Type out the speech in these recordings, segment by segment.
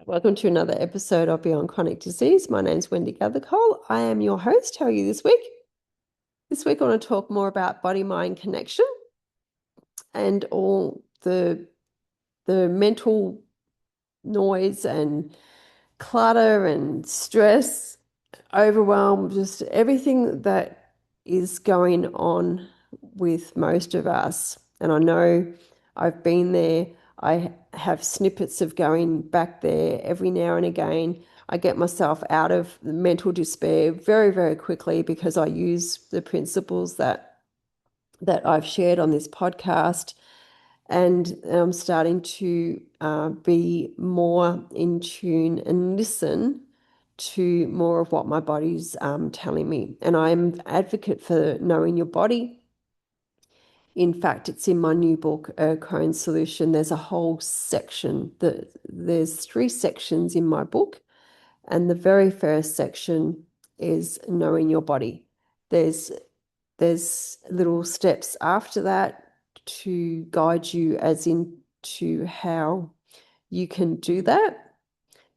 Welcome to another episode of Beyond Chronic Disease. My name's Wendy Gathercole. I am your host. How are you this week? This week, I want to talk more about body-mind connection and all the mental noise and clutter and stress, overwhelm, just everything that is going on with most of us. And I know I've been there. I have snippets of going back there every now and again. I get myself out of the mental despair very, very quickly because I use the principles that I've shared on this podcast. And I'm starting to be more in tune and listen to more of what my body's telling me. And I'm an advocate for knowing your body. In fact, it's in my new book, Crohn's Solution. There's a whole section there's 3 sections in my book. And the very first section is knowing your body. There's little steps after that to guide you as into how you can do that,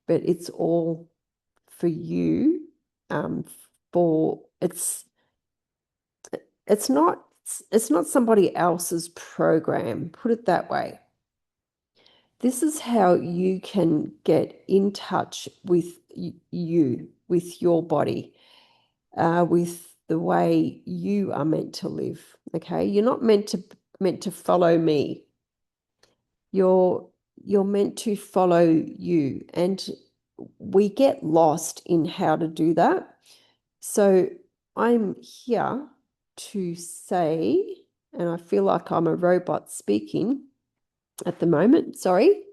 but it's all for you. For it's not it's not somebody else's program, put it that way. This is how you can get in touch with you, with your body, with the way you are meant to live. Okay, you're not meant to follow me. You're meant to follow you, and we get lost in how to do that. So I'm here to say, and I feel like I'm a robot speaking at the moment, sorry.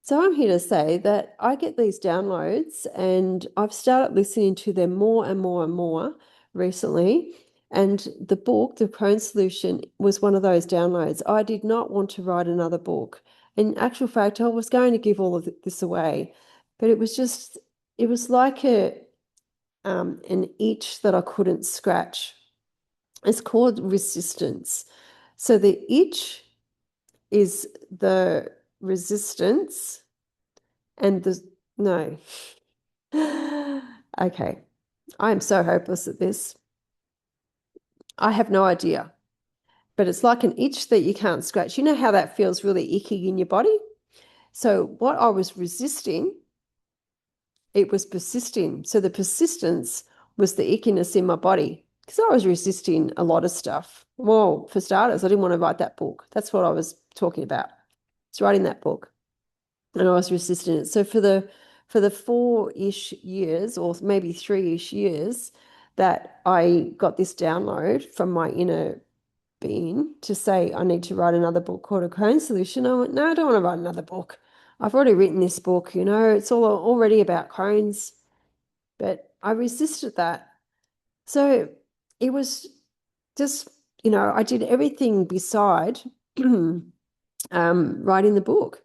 So I'm here to say that I get these downloads and I've started listening to them more and more and more recently. And the book, The Crohn's Solution, was one of those downloads. I did not want to write another book. In actual fact, I was going to give all of this away, but it was like an itch that I couldn't scratch. It's called resistance. So the itch is the resistance and the no. Okay. I am so hopeless at this. I have no idea. But it's like an itch that you can't scratch. You know how that feels really icky in your body? So what I was resisting, it was persisting. So the persistence was the ickiness in my body because I was resisting a lot of stuff. Well, for starters, I didn't want to write that book. That's what I was talking about. It's writing that book. And I was resisting it. So for the 4-ish years, or maybe 3-ish years, that I got this download from my inner being to say I need to write another book called A Crohn's Solution. I went, no, I don't want to write another book. I've already written this book, it's all already about Crohn's, but I resisted that. So it was just, I did everything beside writing the book.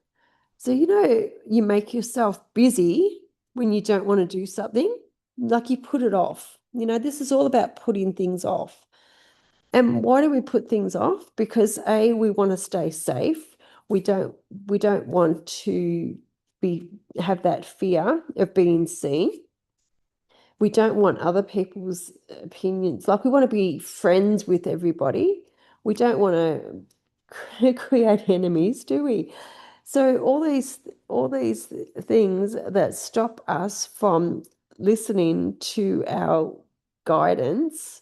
So, you make yourself busy when you don't want to do something, like you put it off. This is all about putting things off. And why do we put things off? Because A, we want to stay safe. We don't want to have that fear of being seen. We don't want other people's opinions. Like we want to be friends with everybody. We don't want to create enemies, do we? So all these things that stop us from listening to our guidance,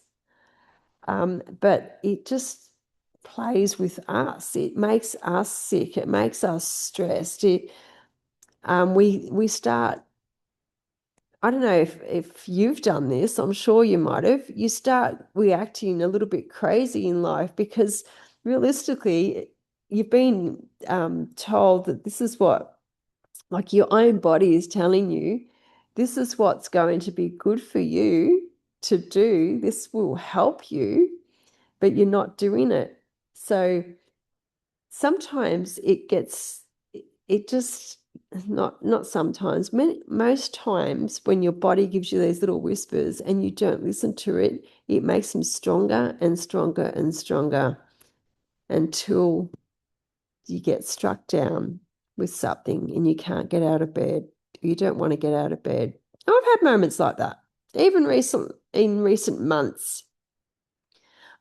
but it just plays with us. It makes us sick. It makes us stressed. We start. I don't know if you've done this. I'm sure you might have. You start reacting a little bit crazy in life because realistically, you've been told that this is what, like your own body is telling you, this is what's going to be good for you to do. This will help you, but you're not doing it. So sometimes it just, not sometimes, most times when your body gives you these little whispers and you don't listen to it, it makes them stronger and stronger and stronger until you get struck down with something and you can't get out of bed. you don't want to get out of bed. I've had moments like that. Even in recent months,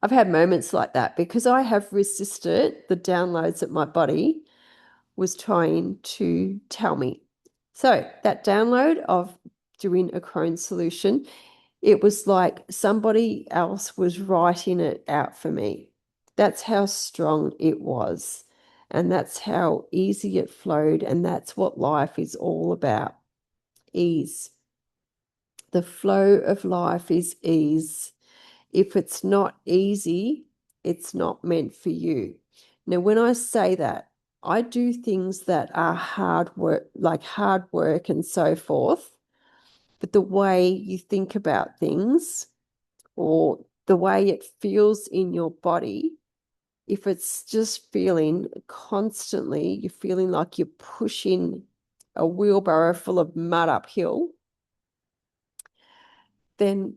I've had moments like that because I have resisted the downloads that my body was trying to tell me. So that download of doing a Crohn's solution, it was like somebody else was writing it out for me. That's how strong it was. And that's how easy it flowed. And that's what life is all about, ease. The flow of life is ease. If it's not easy, it's not meant for you. Now, when I say that, I do things that are hard work, like hard work and so forth, but the way you think about things or the way it feels in your body, if it's just feeling constantly, you're feeling like you're pushing a wheelbarrow full of mud uphill, then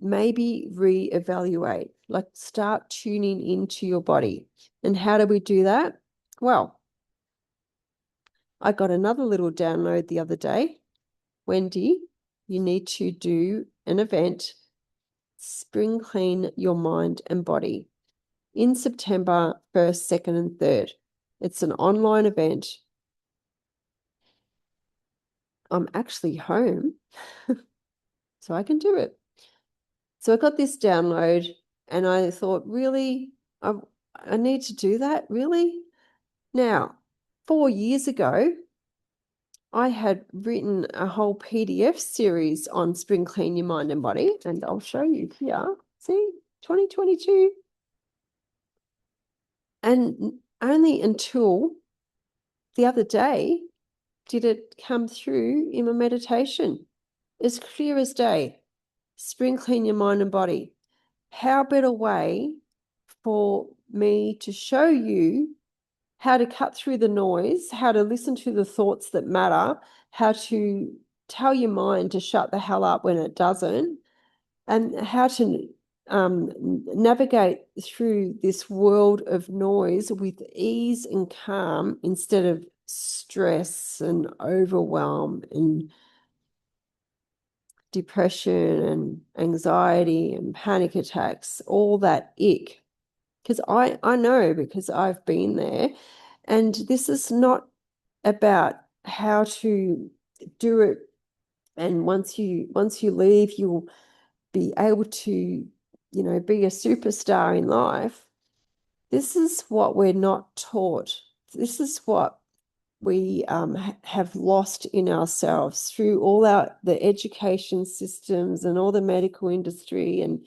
maybe reevaluate, like start tuning into your body. And how do we do that? Well, I got another little download the other day. Wendy, you need to do an event, spring clean your mind and body in September 1st, 2nd, and 3rd. It's an online event. I'm actually home, so I can do it. So I got this download and I thought, really, I need to do that, really? Now, 4 years ago, I had written a whole PDF series on Spring Clean Your Mind and Body, and I'll show you here. See, 2022. And only until the other day did it come through in my meditation. As clear as day. Spring Clean Your Mind and Body. How better way for me to show you how to cut through the noise, how to listen to the thoughts that matter, how to tell your mind to shut the hell up when it doesn't, and how to navigate through this world of noise with ease and calm instead of stress and overwhelm and depression and anxiety and panic attacks, all that ick. Because I know, because I've been there. And this is not about how to do it. And once you leave, you'll be able to, be a superstar in life. This is what we're not taught. This is what we have lost in ourselves through all the education systems and all the medical industry. And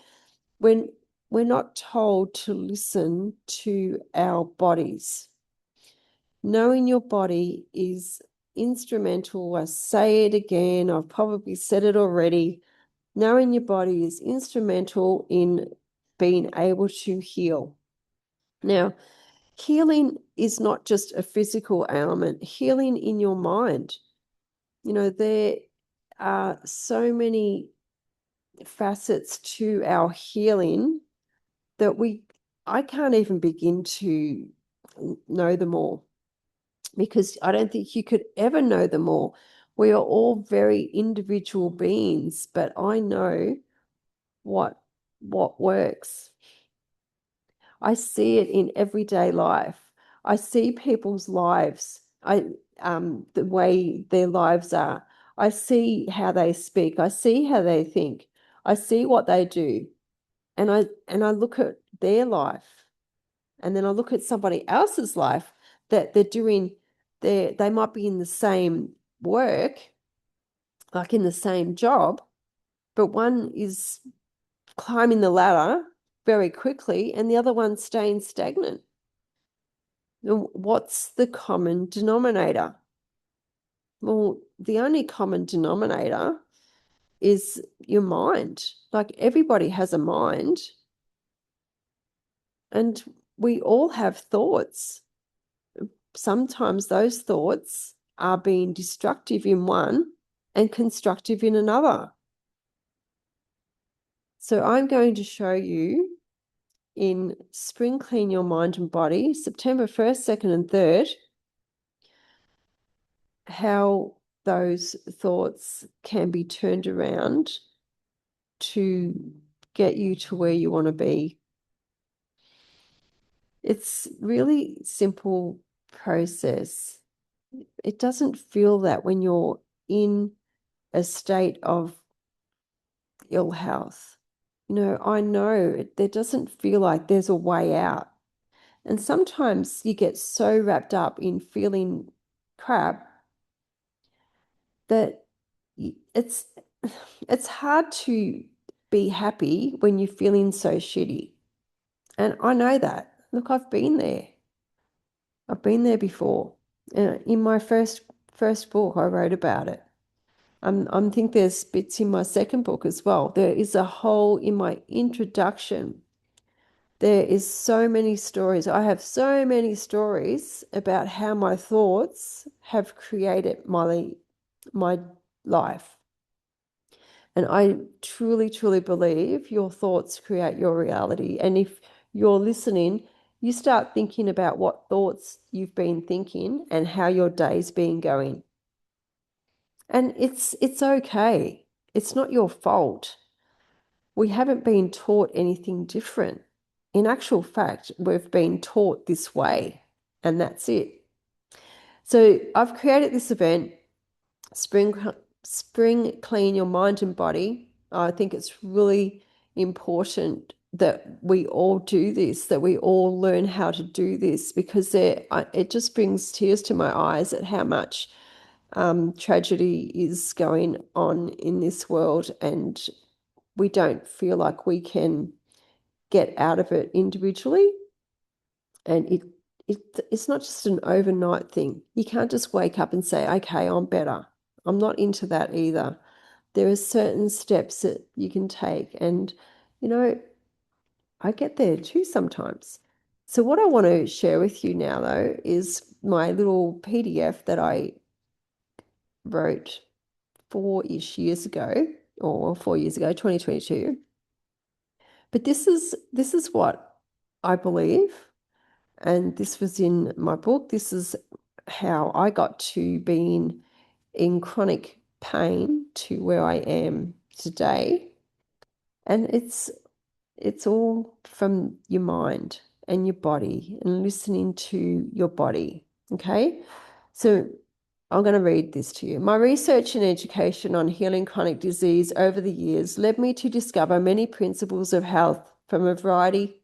when we're not told to listen to our bodies. Knowing your body is instrumental. I say it again, I've probably said it already. Knowing your body is instrumental in being able to heal. Now, healing is not just a physical ailment, healing in your mind. There are so many facets to our healing that I can't even begin to know them all, because I don't think you could ever know them all. We are all very individual beings, but I know what works. I see it in everyday life. I see people's lives. The way their lives are. I see how they speak. I see how they think. I see what they do. And I look at their life, and then I look at somebody else's life that they're doing. They might be in the same work, like in the same job, but one is climbing the ladder very quickly and the other one's staying stagnant. What's the common denominator? Well, the only common denominator is your mind. Like, everybody has a mind, and we all have thoughts. Sometimes those thoughts are being destructive in one and constructive in another. So I'm going to show you in Spring Clean Your Mind and Body, September 1st, 2nd, and 3rd, how those thoughts can be turned around to get you to where you want to be. It's really simple process. It doesn't feel that when you're in a state of ill health. I know there doesn't feel like there's a way out. And sometimes you get so wrapped up in feeling crap that it's it's hard to be happy when you're feeling so shitty. And I know that. Look, I've been there. I've been there before. In my first book, I wrote about it. I think there's bits in my second book as well. There is a whole in my introduction. There is so many stories. I have so many stories about how my thoughts have created my life. And I truly, truly believe your thoughts create your reality. And if you're listening, you start thinking about what thoughts you've been thinking and how your day's been going. And it's okay. It's not your fault. We haven't been taught anything different. In actual fact, we've been taught this way, and that's it. So I've created this event, Spring Clean Your Mind and Body. I think it's really important that we all do this, that we all learn how to do this, because it just brings tears to my eyes at how much tragedy is going on in this world, and we don't feel like we can get out of it individually. And it's not just an overnight thing. You can't just wake up and say, okay, I'm better. I'm not into that either. There are certain steps that you can take. And, I get there too sometimes. So what I want to share with you now, though, is my little PDF that I wrote 4-ish years ago, or 4 years ago, 2022. But this is what I believe, and this was in my book. This is how I got to being in chronic pain to where I am today. And it's all from your mind and your body and listening to your body. Okay? So I'm going to read this to you. My research and education on healing chronic disease over the years led me to discover many principles of health from a variety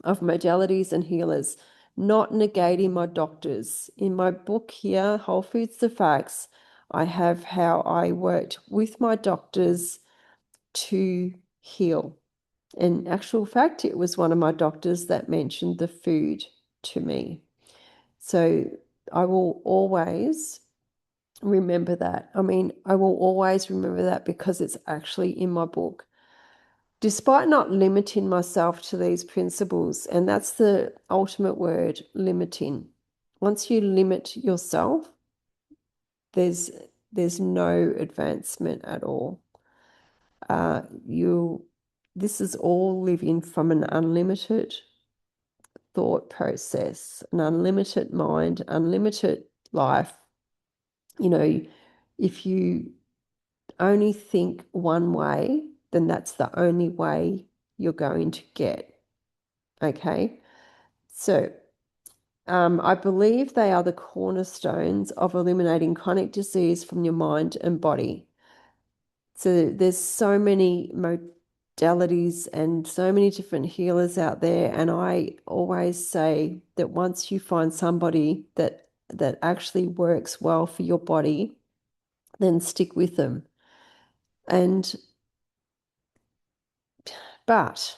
of modalities and healers, not negating my doctors. In my book here, Whole Foods the Facts, I have how I worked with my doctors to heal. In actual fact, it was one of my doctors that mentioned the food to me. So I will always remember that. I mean, I will always remember that because it's actually in my book. Despite not limiting myself to these principles, and that's the ultimate word, limiting. Once you limit yourself, there's no advancement at all. This is all living from an unlimited thought process, an unlimited mind, unlimited life. If you only think one way, then that's the only way you're going to get. Okay? So I believe they are the cornerstones of eliminating chronic disease from your mind and body. So there's so many modalities and so many different healers out there. And I always say that once you find somebody that actually works well for your body, then stick with them. But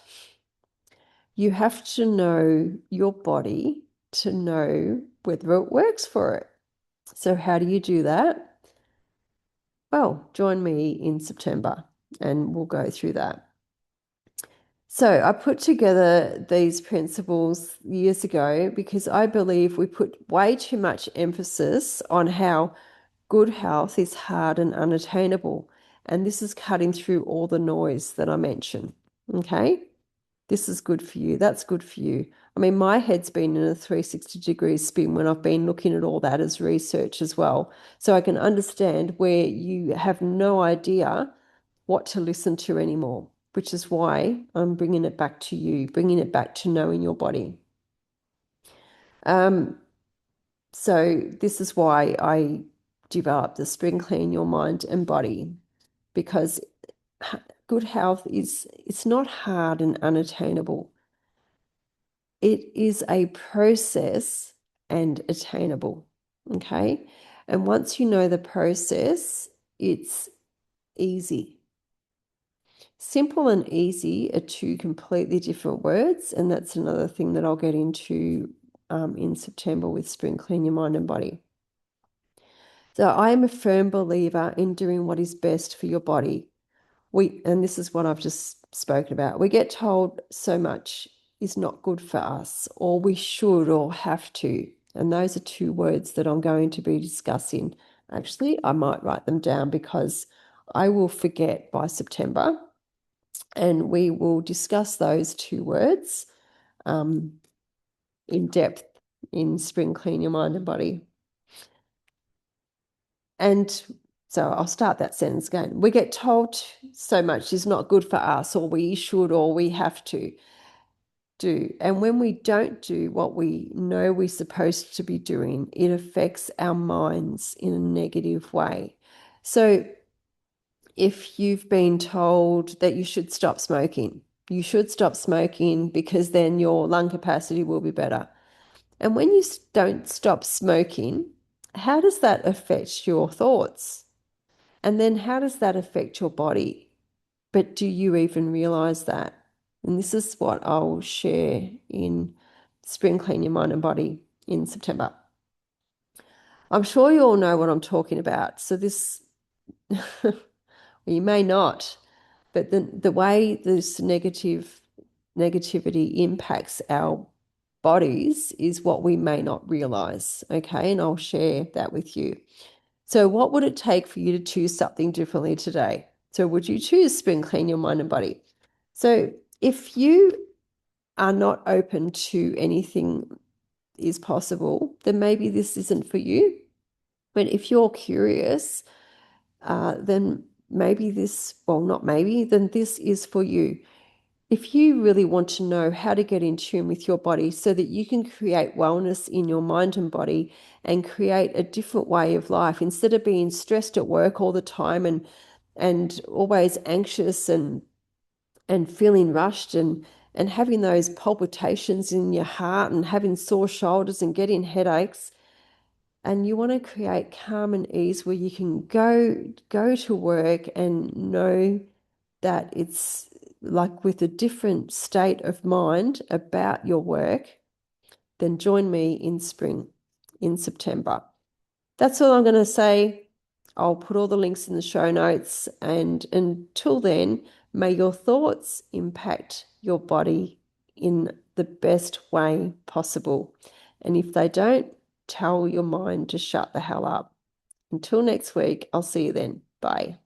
you have to know your body to know whether it works for it. So how do you do that? Well, join me in September and we'll go through that. So I put together these principles years ago because I believe we put way too much emphasis on how good health is hard and unattainable. And this is cutting through all the noise that I mentioned. Okay? This is good for you. That's good for you. I mean, my head's been in a 360-degree spin when I've been looking at all that as research as well. So I can understand where you have no idea what to listen to anymore, which is why I'm bringing it back to you, bringing it back to knowing your body. So this is why I developed the Spring Clean Your Mind and Body, because good health it's not hard and unattainable. It is a process and attainable. Okay. And once you know the process, it's easy. Simple and easy are two completely different words. And that's another thing that I'll get into in September with Spring Clean Your Mind and Body. So I am a firm believer in doing what is best for your body. And this is what I've just spoken about. We get told so much is not good for us, or we should or have to. And those are two words that I'm going to be discussing. Actually, I might write them down because I will forget by September. And we will discuss those two words in depth in Spring Clean Your Mind and Body. And so I'll start that sentence again. We get told so much is not good for us, or we should, or we have to do. And when we don't do what we know we're supposed to be doing, it affects our minds in a negative way. So if you've been told that you should stop smoking, you should stop smoking because then your lung capacity will be better. And when you don't stop smoking, how does that affect your thoughts? And then how does that affect your body? But do you even realize that? And this is what I'll share in Spring Clean Your Mind and Body in September. I'm sure you all know what I'm talking about. So this, you may not, but the way this negativity impacts our bodies is what we may not realize. Okay. And I'll share that with you. So what would it take for you to choose something differently today? So would you choose Spring Clean Your Mind and Body? So if you are not open to anything is possible, then maybe this isn't for you. But if you're curious, then maybe this, well, not maybe, then this is for you. If you really want to know how to get in tune with your body so that you can create wellness in your mind and body and create a different way of life instead of being stressed at work all the time and always anxious and feeling rushed and having those palpitations in your heart and having sore shoulders and getting headaches. And you want to create calm and ease where you can go to work and know that it's like with a different state of mind about your work, then join me in spring, in September. That's all I'm going to say. I'll put all the links in the show notes. And until then, may your thoughts impact your body in the best way possible. And if they don't, tell your mind to shut the hell up. Until next week, I'll see you then. Bye.